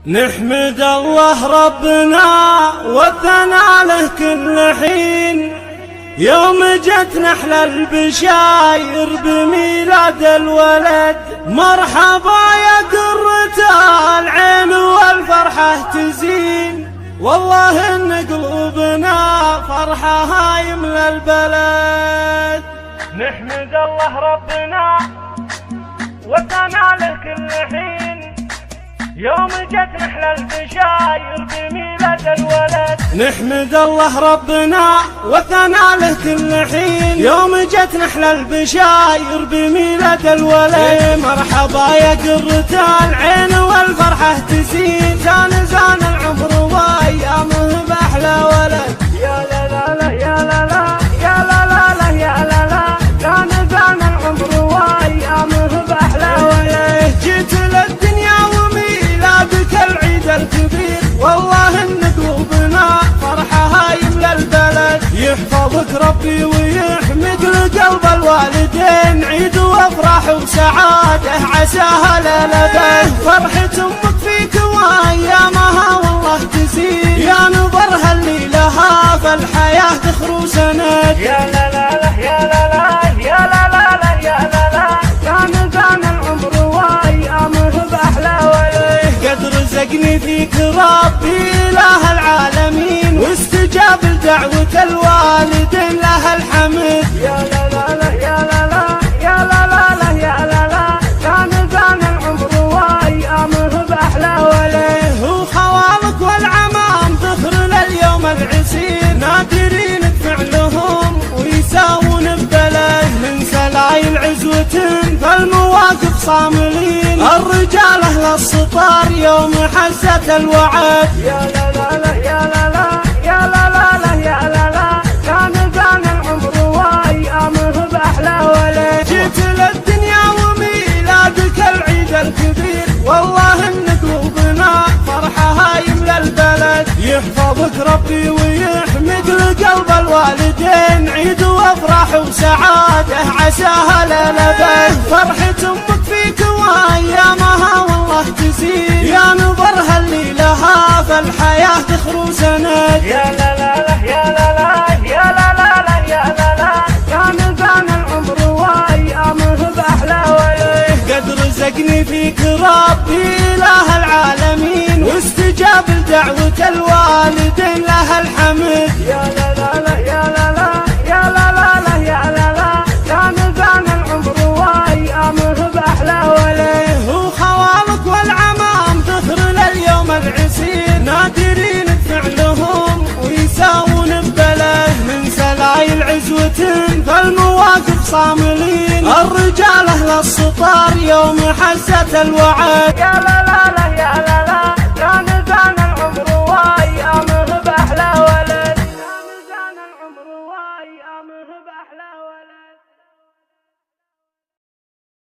نحمد الله ربنا والثناء له كل حين، يوم جت نحل البشاير بميلاد الولد. مرحبا يا قرة العين والفرحة تزين، والله ان قلوبنا فرحة يملى البلد. نحمد الله ربنا والثناء له كل حين، يوم جت نحل البشاير بميلاد الولد. نحمد الله ربنا والثناء له كل حين، يوم جت نحل البشاير بميلاد الولد. مرحبا يا قرة العين والفرحة تزين، زان العمر وايامه باحلى ولد. يا لا لا لا يا لا لا يا لا لا لا يا لا لا، زان العمر وايامه باحلى ولد. جيت للدنيا وميلادك العيد الكبير، والله ان قلوبنا فرحة يملى البلد. يحفظك ربي ويحمد لقلب الوالدين، عيد وافراح وسعادة عساها للابد. فرحة امك فيك وايامها والله تزيد، يا نظرها اللي لها فالحياة تخرو سند. يا لا لا لا يا لا لا يا لا لا لا يا لا لا، زان العمر وايامه باحلى ولد. قد رزقني فيك ربي اله العالمين، واستجاب لدعوة الوالدين لها الحمد. يا لا لا لا يا لا لا يا لا لا لا يا لا لا، زان العمر وايامه باحلى ولد. وخوالك والعمام ذخر لليوم العسير، نادرين بفعلهم ويساوون ببلد. من سلايل عزوة فالمواقف صاملين، الرجال اهل السطار يوم حزة الوعد. يا لا لا لا يا لا لا يا لا لا لا يا لا لا، زان العمر وايامه باحلى ولد. جيت للدنيا وميلادك العيد الكبير، والله ان قلوبنا فرحة يملى البلد. يحفظك ربي ويحمد لقلب الوالدين، عيد وافراح وسعادة عساها للابد. فرحة امك فيك وايامها والله تزيد، يا نظرها اللي لها فالحياة تخرو سند. يا لا لا لا يا لا لا يا لا لا لا يا لا لا، زان العمر وايامه باحلى ولد. قد رزقني فيك ربي اله العالمين، واستجاب لدعوة الوالدين لها الحمد. يا لا لا لا يا لا لا يا لا لا لا يا لا لا، زان العمر وايامه باحلى ولد. وخوالك والعمام ذخر لليوم العسير، نادرين بفعلهم ويساوون ببلد. من سلايل عزوة فالمواقف صاملين، الرجال اهل السطار يوم حزة الوعد. يا لا